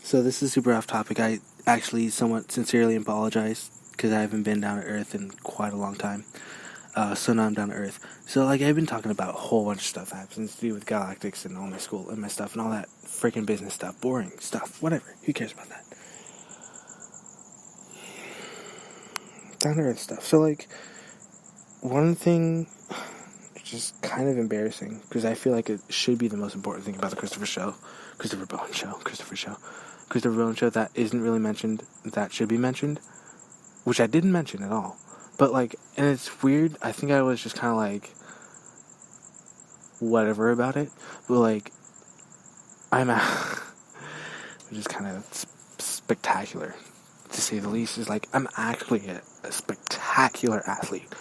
So this is super off topic. I actually somewhat sincerely apologize because I haven't been down to earth in quite a long time. So now I'm down to earth. So like I've been talking about a whole bunch of stuff that happens to do with galactics and all my school and my stuff and all that freaking business stuff, boring stuff, whatever. Who cares about that? Down to earth stuff. So like one thing, which is kind of embarrassing because I feel like it should be the most important thing about the Christopher Bowen show that isn't really mentioned, that should be mentioned, which I didn't mention at all. But like, and it's weird, I think I was just kind of like, whatever about it, but like, which is kind of spectacular, to say the least, is like, I'm actually a spectacular athlete.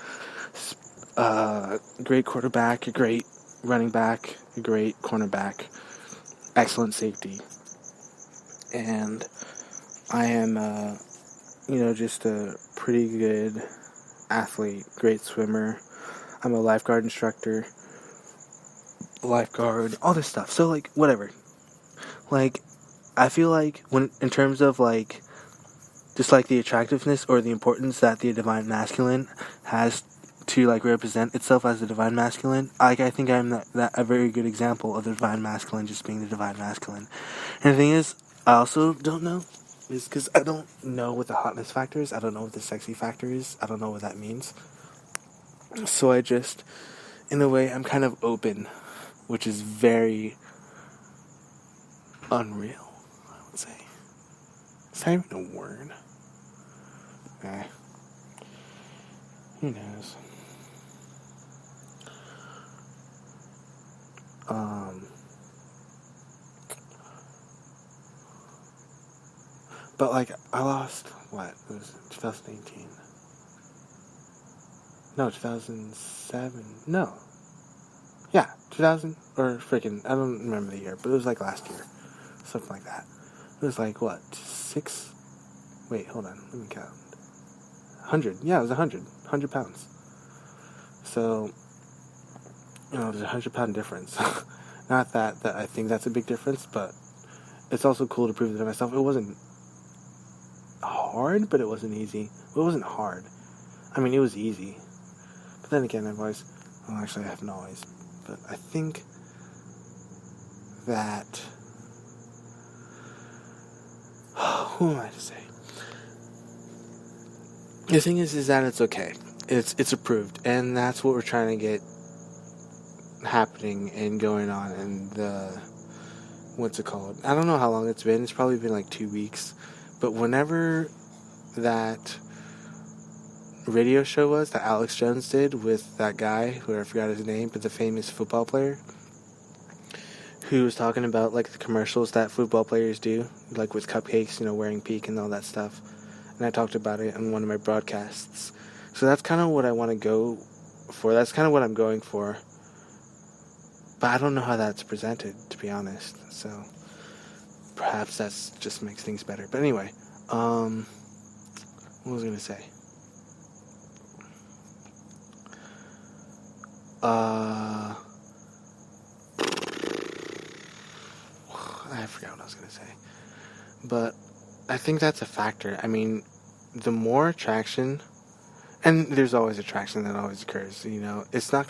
Great quarterback, a great running back, a great cornerback, excellent safety, and I am, just a pretty good athlete, great swimmer. I'm a lifeguard instructor, all this stuff. So, like, whatever. Like, I feel like when, in terms of, like, just, like, the attractiveness or the importance that the divine masculine has to, like, represent itself as the divine masculine, like, I think I'm a very good example of the divine masculine just being the divine masculine. And the thing is, I also don't know, is because I don't know what the hotness factor is, I don't know what the sexy factor is, I don't know what that means. So I just, in a way, I'm kind of open, which is very unreal, I would say. Is that even a word? Who knows? But like, I lost, what, it was 2018? No, 2007, no. Yeah, 2000, or freaking, I don't remember the year, but it was like last year. Something like that. It was like, what, 6? Wait, hold on, let me count. 100, yeah, it was 100 pounds. So, there's a 100-pound difference. Not that I think that's a big difference, but it's also cool to prove it to myself. It wasn't hard, but it wasn't easy. It wasn't hard. I mean, it was easy. But then again, actually I haven't always. But I think that, who am I to say? The thing is that it's okay. It's approved, and that's what we're trying to get happening and going on in the, what's it called? I don't know how long it's been. It's probably been like 2 weeks. But whenever that radio show was that Alex Jones did with that guy, who I forgot his name, but the famous football player, who was talking about like the commercials that football players do, like with cupcakes, wearing peak and all that stuff. And I talked about it on one of my broadcasts. So that's kind of what I want to go for. That's kind of what I'm going for. But I don't know how that's presented, to be honest. So perhaps that's just makes things better. But anyway, what was I going to say? I forgot what I was going to say. But I think that's a factor. I mean, the more attraction, and there's always attraction that always occurs, it's not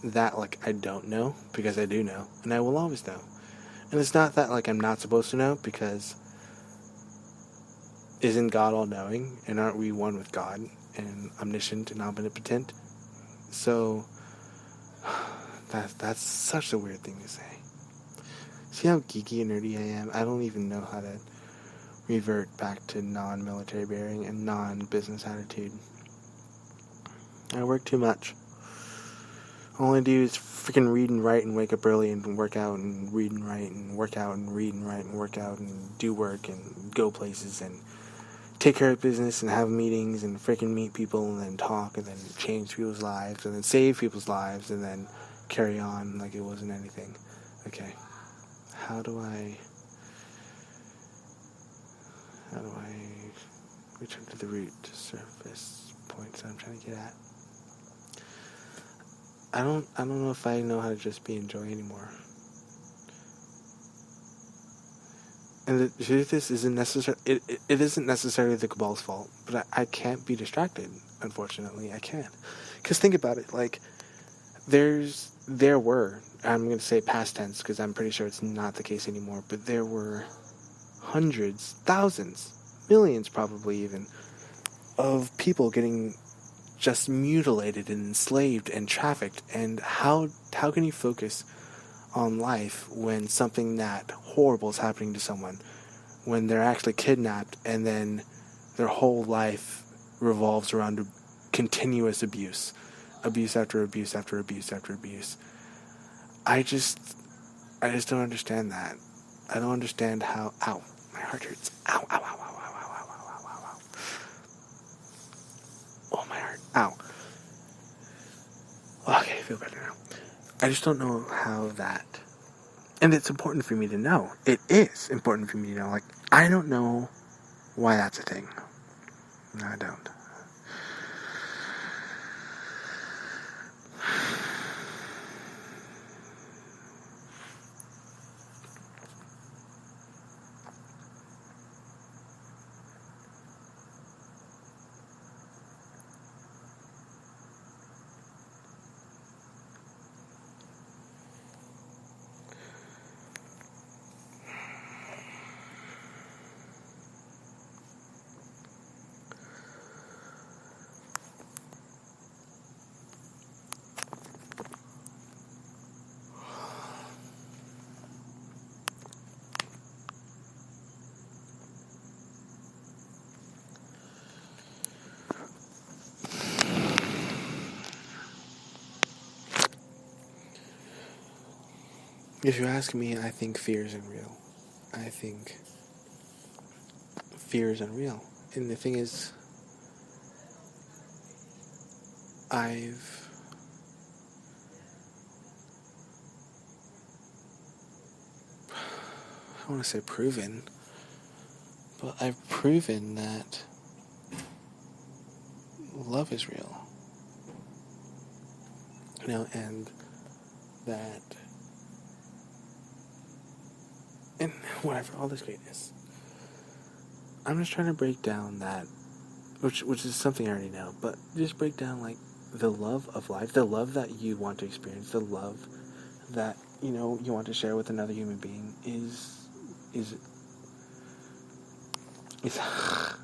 that like I don't know, because I do know, and I will always know. And it's not that like I'm not supposed to know, because isn't God all-knowing, and aren't we one with God, and omniscient and omnipotent? So that's such a weird thing to say. See how geeky and nerdy I am? I don't even know how to revert back to non-military bearing and non-business attitude. I work too much. All I do is freaking read and write and wake up early and work out and read and write and work out and read and write and work out and do work and go places and take care of business and have meetings and freaking meet people and then talk and then change people's lives and then save people's lives and then carry on like it wasn't anything. Okay. How do I return to the root surface points that I'm trying to get at? I don't know if I know how to just be and joy anymore. And the truth is, it isn't necessarily the cabal's fault, but I can't be distracted. Unfortunately, I can't. Because think about it, like, there were, I'm going to say past tense because I'm pretty sure it's not the case anymore, but there were hundreds, thousands, millions probably even, of people getting just mutilated and enslaved and trafficked. And how can you focus on life when something that horrible is happening to someone, when they're actually kidnapped and then their whole life revolves around continuous abuse after abuse after abuse after abuse? I just don't understand that. I don't understand how. Ow, my heart hurts. Ow, ow, ow, ow, ow, ow, ow, ow, ow, ow, ow. Oh, my heart. Ow. Okay, I feel better now. I just don't know how that. And it's important for me to know. It is important for me to know. Like, I don't know why that's a thing. No, I don't. If you ask me, I think fear is unreal. I think fear is unreal. And the thing is, I want to say proven, but I've proven that love is real. And that, and whatever, all this greatness. I'm just trying to break down that, which is something I already know, but just break down, like, the love of life, the love that you want to experience, the love that, you want to share with another human being is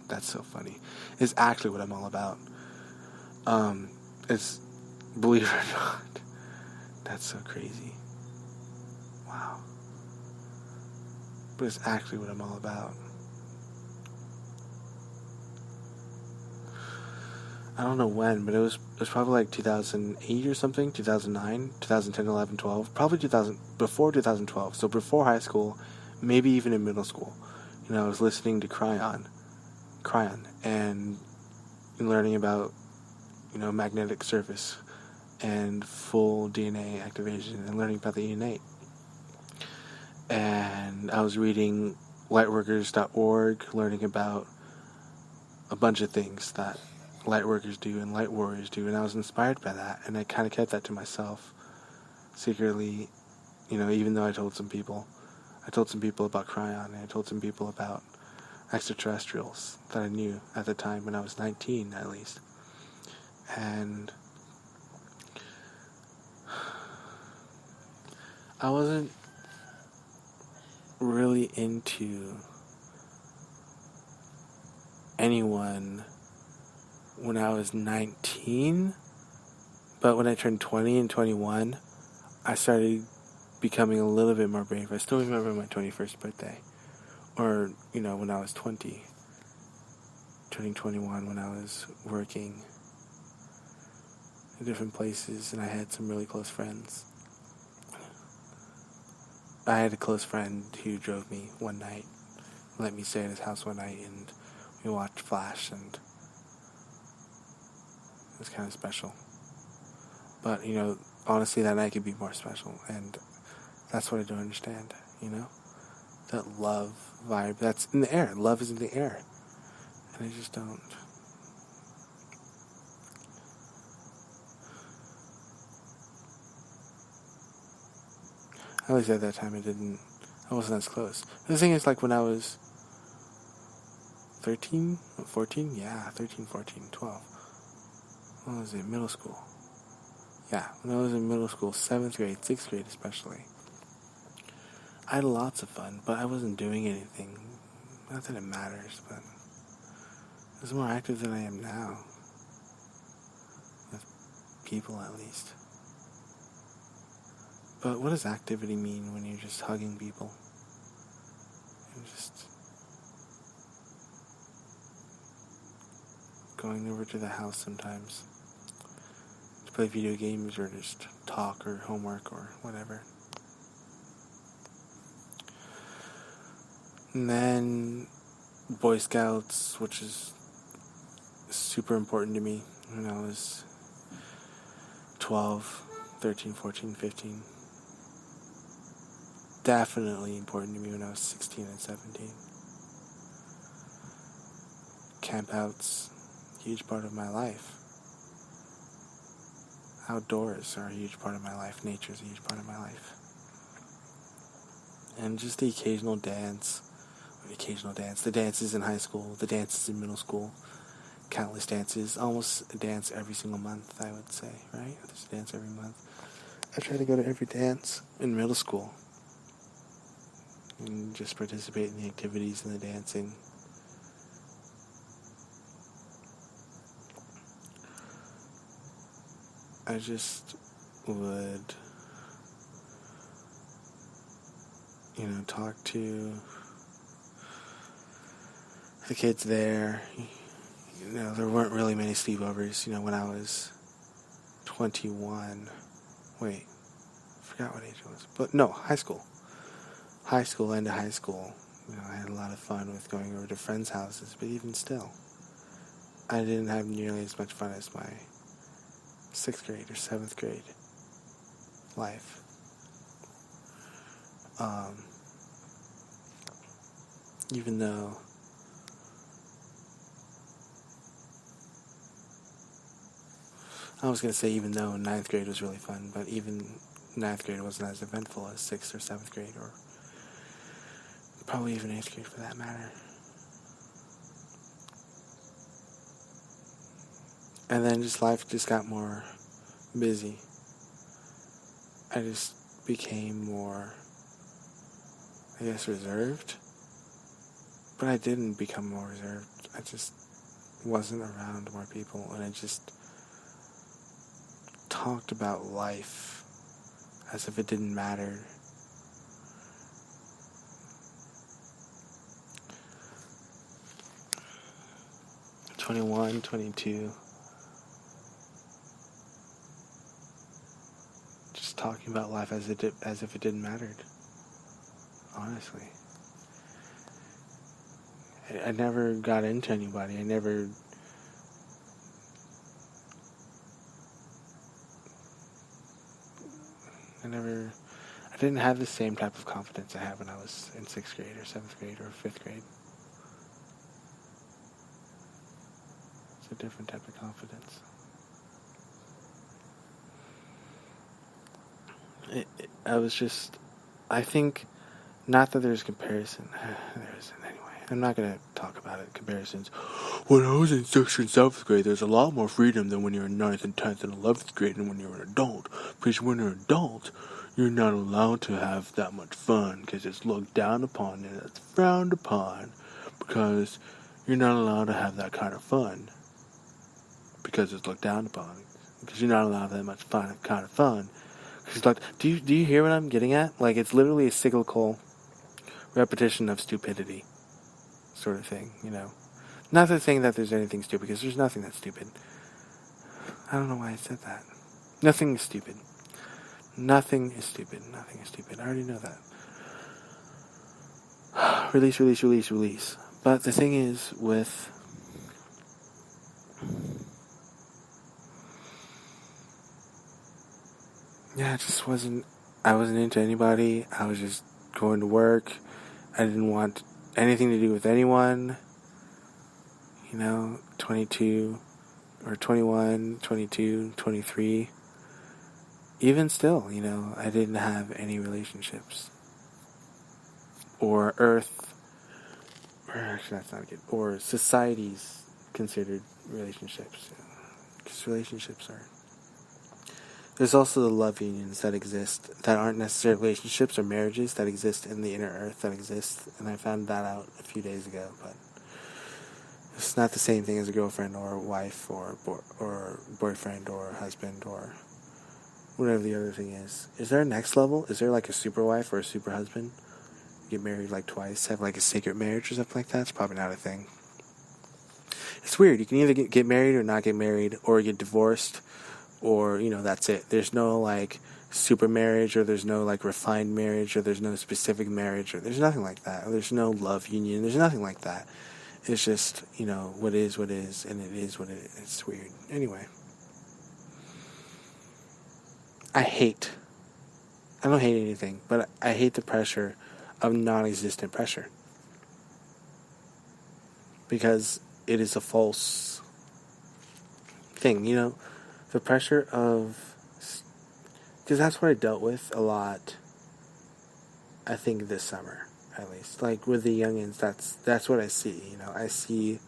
that's so funny. Is actually what I'm all about. It's, believe it or not, that's so crazy. Wow. But it's actually what I'm all about. I don't know when, but it was probably like 2008 or something, 2009, 2010, 11, 12, probably before 2012, so before high school, maybe even in middle school. I was listening to Cryon, and learning about, magnetic surface and full DNA activation, and learning about the innate. And I was reading lightworkers.org, learning about a bunch of things that lightworkers do and light warriors do, and I was inspired by that, and I kind of kept that to myself secretly, even though I told some people about Cryon, and I told some people about extraterrestrials that I knew at the time when I was 19 at least. And I wasn't really into anyone when I was 19, but when I turned 20 and 21, I started becoming a little bit more brave. I still remember my 21st birthday, or, when I was 20, turning 21, when I was working in different places, and I had some really close friends. I had a close friend who drove me one night, let me stay at his house one night, and we watched Flash, and it was kind of special. But, honestly, that night could be more special, and that's what I don't understand, That love vibe that's in the air. Love is in the air. And I just don't. At least at that time I I wasn't as close. The thing is, like, when I was 13, 14, yeah, 13, 14, 12. When was it? Middle school. Yeah, when I was in middle school, 7th grade, 6th grade especially, I had lots of fun, but I wasn't doing anything. Not that it matters, but I was more active than I am now. With people, at least. But what does activity mean when you're just hugging people? And just going over to the house sometimes to play video games or just talk or homework or whatever. And then Boy Scouts, which is super important to me when I was 12, 13, 14, 15. Definitely important to me when I was 16 and 17. Campouts, huge part of my life. Outdoors are a huge part of my life. Nature is a huge part of my life. And just the occasional dance. The dances in high school, the dances in middle school. Countless dances. Almost a dance every single month, I would say, right? There's a dance every month. I tried to go to every dance in middle school. And just participate in the activities and the dancing. I just would, talk to the kids there. There weren't really many sleepovers, when I was 21. Wait, I forgot what age it was. But no, high school. High school, I had a lot of fun with going over to friends' houses, but even still, I didn't have nearly as much fun as my 6th grade or 7th grade life. Even though I was going to say even though 9th grade was really fun, but even 9th grade wasn't as eventful as 6th or 7th grade, or probably even 8th grade for that matter. And then life just got more busy. I just became more, reserved. But I didn't become more reserved. I just wasn't around more people, and I just talked about life as if it didn't matter. I'm 21, 22. Just talking about life as if it didn't matter. Honestly. I never got into anybody. I didn't have the same type of confidence I had when I was in 6th grade or 7th grade or 5th grade. It's a different type of confidence. I think, not that there's comparison. There isn't anyway. I'm not going to talk about it, comparisons. When I was in 6th and 7th grade, there's a lot more freedom than when you're in 9th and 10th and 11th grade and when you're an adult. Because when you're an adult, you're not allowed to have that much fun because it's looked down upon and it's frowned upon because you're not allowed to have that kind of fun because it's looked down upon, because you're not allowed to have that much kind of fun. Because, like, do you hear what I'm getting at? Like, it's literally a cyclical repetition of stupidity sort of thing, Not to saying that there's anything stupid, because there's nothing that's stupid. I don't know why I said that. Nothing is stupid. Nothing is stupid. Nothing is stupid. I already know that. Release. But the thing is with... Yeah, I wasn't into anybody. I was just going to work. I didn't want anything to do with anyone. 22 or 21, 22, 23. Even still, I didn't have any relationships. or Earth, or actually that's not good, or societies considered relationships. Because relationships are... There's also the love unions that exist that aren't necessarily relationships or marriages that exist in the inner earth that exist, and I found that out a few days ago, but it's not the same thing as a girlfriend or a wife or boyfriend or husband or whatever the other thing is. Is there a next level? Is there like a super wife or a super husband? Get married like twice, have like a sacred marriage or something like that? It's probably not a thing. It's weird. You can either get married or not get married, or get divorced, or, that's it. There's no like super marriage, or there's no like refined marriage, or there's no specific marriage, or there's nothing like that. Or there's no love union. There's nothing like that. It's just, what is, and it is what it is. It's weird. Anyway. I don't hate anything, but I hate the pressure of non-existent pressure. Because it is a false thing, the pressure of... Because that's what I dealt with a lot, I think, this summer, at least. Like, with the youngins, that's what I see, I see,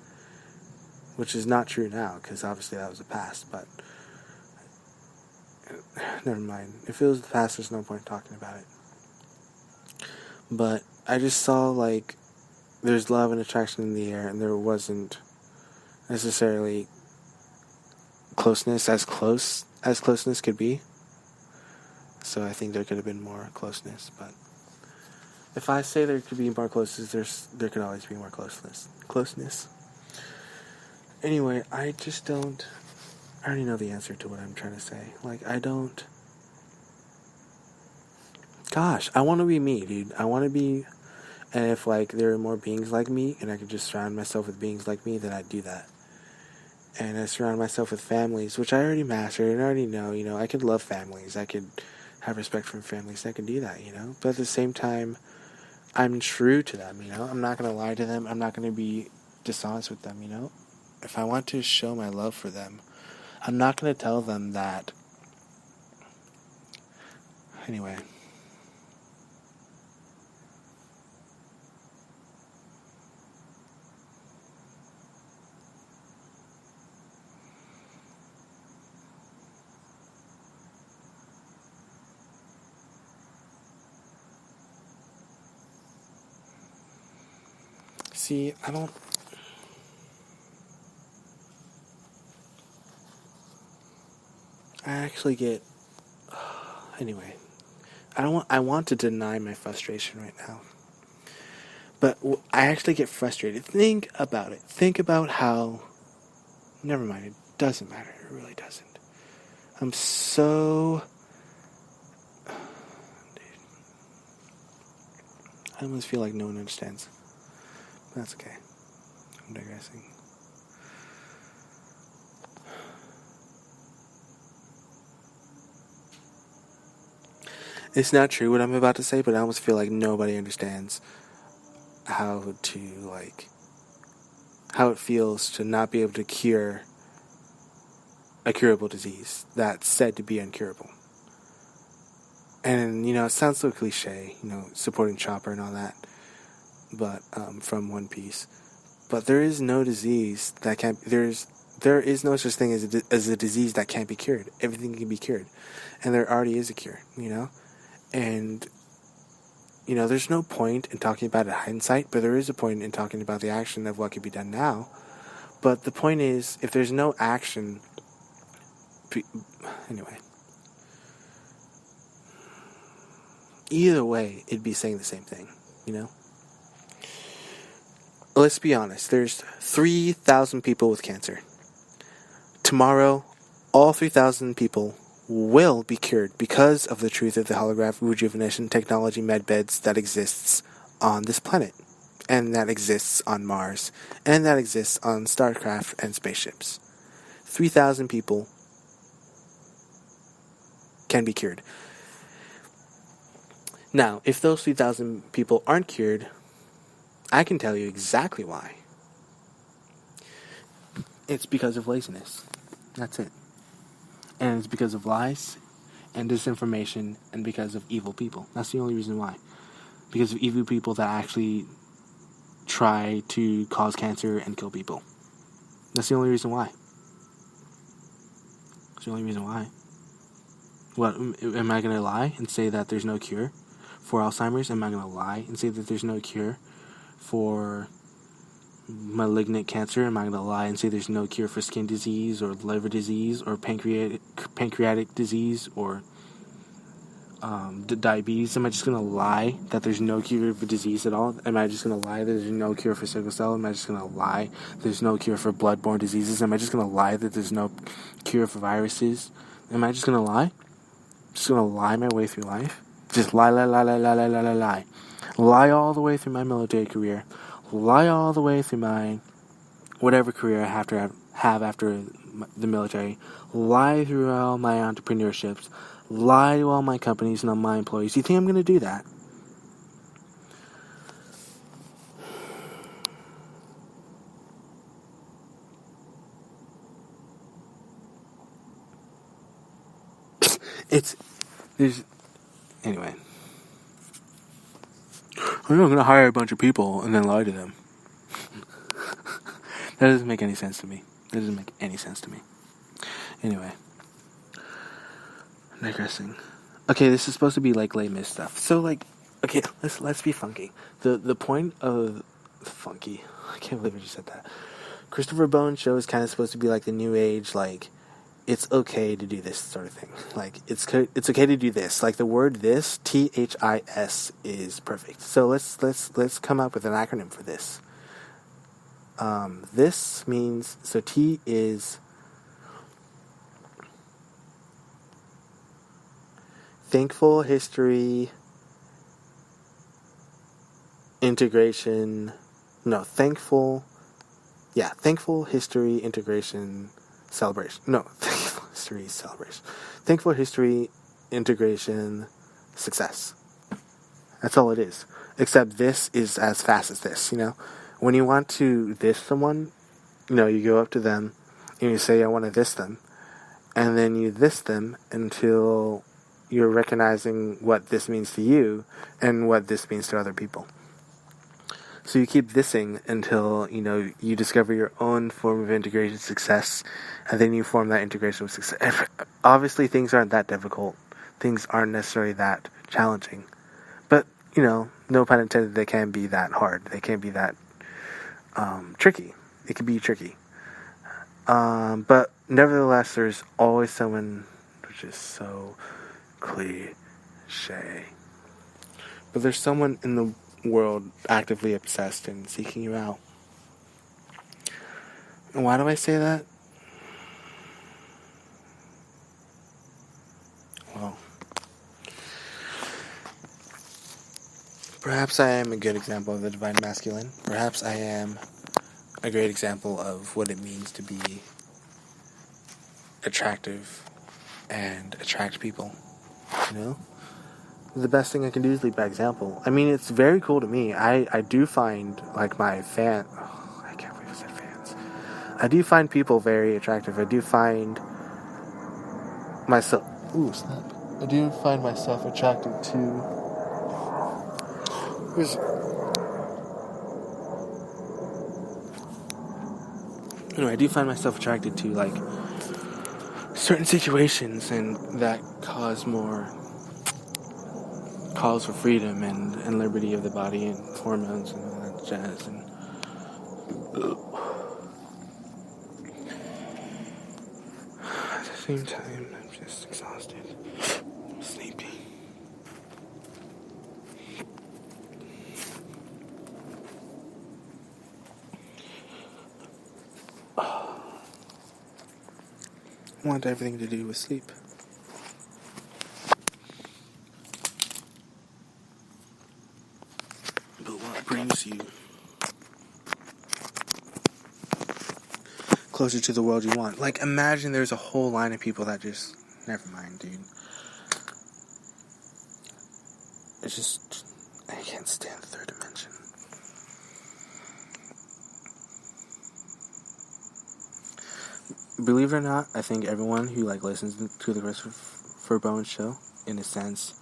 which is not true now, because obviously that was the past, but... Never mind. If it was the past, there's no point talking about it. But I just saw, like, there's love and attraction in the air, and there wasn't necessarily closeness, as close as closeness could be. So I think there could have been more closeness, but if I say there could be more closeness, there could always be more closeness. Anyway, I already know the answer to what I'm trying to say. Like, gosh, I want to be me, dude. I want to be... And if, like, there are more beings like me, and I could just surround myself with beings like me, then I'd do that. And I surround myself with families, which I already mastered and I already know, I could love families. I could have respect for families. I could do that, But at the same time, I'm true to them, I'm not going to lie to them. I'm not going to be dishonest with them, If I want to show my love for them, I'm not going to tell them that... Anyway... See, I actually get... Anyway, I want to deny my frustration right now. But I actually get frustrated. Think about it. Think about how... Never mind, it doesn't matter. It really doesn't. I'm so... Dude. I almost feel like no one understands. That's okay. I'm digressing. It's not true what I'm about to say, but I almost feel like nobody understands how it feels to not be able to cure a curable disease that's said to be incurable. And, it sounds so cliche, supporting Chopper and all that, but from One Piece. But there is no disease that can't... There is no such thing as a disease that can't be cured. Everything can be cured. And there already is a cure, And, there's no point in talking about it in hindsight, but there is a point in talking about the action of what could be done now. But the point is, if there's no action... Anyway. Either way, it'd be saying the same thing, Let's be honest. There's 3,000 people with cancer. Tomorrow, all 3,000 people will be cured because of the truth of the holographic rejuvenation technology medbeds that exists on this planet, and that exists on Mars, and that exists on starcraft and spaceships. 3,000 people can be cured. Now, if those 3,000 people aren't cured, I can tell you exactly why. It's because of laziness. That's it. And it's because of lies and disinformation and because of evil people. That's the only reason why. because of evil people that actually try to cause cancer and kill people. That's the only reason why. That's the only reason why. What, am I going to lie and say that there's no cure for Alzheimer's? Am I going to lie and say that there's no cure for malignant cancer? Am I going to lie and say there's no cure for skin disease or liver disease or pancreatic disease or diabetes? Am I just going to lie that there's no cure for disease at all? Am I just going to lie that there's no cure for sickle cell? Am I just going to lie there's no cure for bloodborne diseases? Am I just going to lie that there's no cure for viruses? Am I just going to lie? Just going to lie my way through life? Just lie. Lie all the way through my military career. Lie all the way through my whatever career I have to have after the military. Lie through all my entrepreneurships. Lie to all my companies and all my employees. You think I'm going to do that? Anyway. I'm not going to hire a bunch of people and then lie to them. That doesn't make any sense to me. Anyway. Digressing. Okay, this is supposed to be like Les Mis stuff. So like, okay, let's be funky. The point of funky. I can't believe I just said that. Christopher Bowen show is kind of supposed to be like the new age, like it's okay to do this sort of thing. Like it's okay to do this. Like the word this, THIS, is perfect. So let's come up with an acronym for this. This means, so T is thankful history integration. No, thankful history integration celebration. No, thankful history celebration. Thankful history integration success. That's all it is. Except this is as fast as this, you know? When you want to diss someone, you know, you go up to them and you say, I want to diss them. And then you diss them until you're recognizing what this means to you and what this means to other people. So you keep dissing until, you know, you discover your own form of integration success, and then you form that integration with success. Obviously, things aren't that difficult. Things aren't necessarily that challenging. But, you know, no pun intended, they can be that hard. They can be that tricky. It can be tricky. But nevertheless, there's always someone, which is so cliche. But there's someone in the world actively obsessed and seeking you out. And why do I say that? Well, perhaps I am a good example of the divine masculine. Perhaps I am a great example of what it means to be attractive and attract people, you know? The best thing I can do is lead by example. I mean, it's very cool to me. I do find, like, my fan... Oh, I can't believe I said fans. I do find people very attractive. I do find myself... Ooh, snap. I do find myself attracted to... I do find myself attracted to, like, certain situations and that cause calls for freedom and liberty of the body and hormones and all that jazz. And at the same time, I'm just exhausted. I'm sleepy. I want everything to do with sleep. But what brings you closer to the world you want? Like, imagine there's a whole line of people that just... Never mind, dude. It's just... I can't stand the third dimension. Believe it or not, I think everyone who, like, listens to the Christopher Bowen show, in a sense,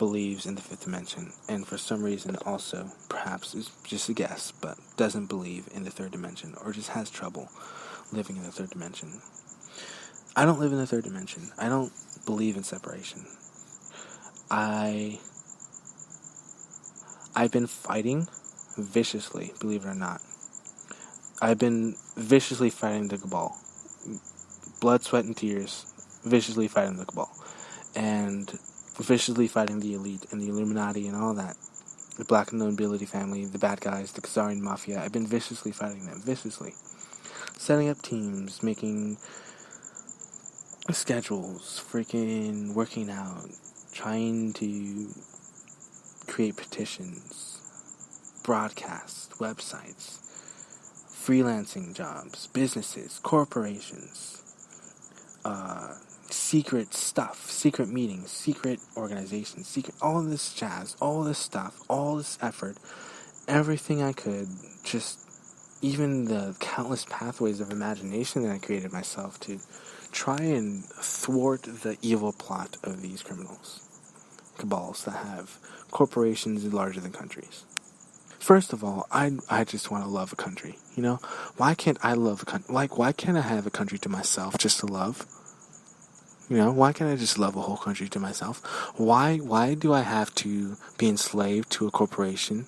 believes in the fifth dimension, and for some reason also, perhaps it's just a guess, but doesn't believe in the third dimension, or just has trouble living in the third dimension. I don't live in the third dimension. I don't believe in separation. I've been fighting viciously, believe it or not. I've been viciously fighting the cabal. Blood, sweat, and tears, viciously fighting the cabal. And viciously fighting the elite and the Illuminati and all that. The black nobility family, the bad guys, the Khazarian mafia. I've been viciously fighting them, viciously. Setting up teams, making schedules, freaking working out, trying to create petitions, broadcasts, websites, freelancing jobs, businesses, corporations, secret stuff, secret meetings, secret organizations, secret, all this jazz, all this stuff, all this effort, everything I could, just even the countless pathways of imagination that I created myself to try and thwart the evil plot of these criminals, cabals that have corporations larger than countries. First of all, I just want to love a country, you know? Why can't I love a country? Like, why can't I have a country to myself just to love? You know, why can't I just love a whole country to myself? Why do I have to be enslaved to a corporation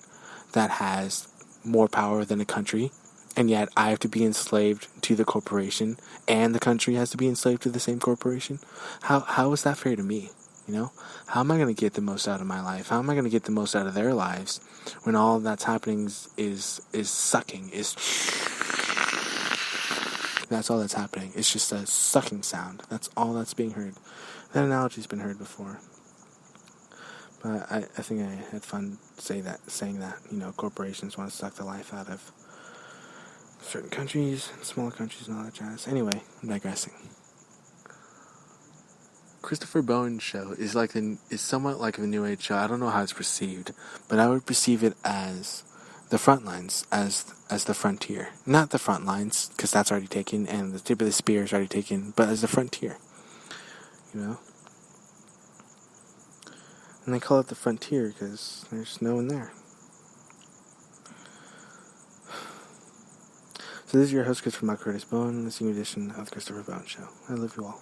that has more power than a country, and yet I have to be enslaved to the corporation, and the country has to be enslaved to the same corporation? How is that fair to me? You know, how am I going to get the most out of my life? How am I going to get the most out of their lives when all that's happening is sucking? That's all that's happening. It's just a sucking sound. That's all that's being heard. That analogy's been heard before, but I think I had fun saying that. You know, corporations want to suck the life out of certain countries, smaller countries, and all that jazz. Anyway, I'm digressing. Christopher Bowen's show is somewhat like a New Age show. I don't know how it's perceived, but I would perceive it as the front lines, as the frontier. Not the front lines, because that's already taken, and the tip of the spear is already taken, but as the frontier. You know? And they call it the frontier because there's no one there. So this is your host, Christopher Curtis Bowen, this new edition of the Christopher Bowen Show. I love you all.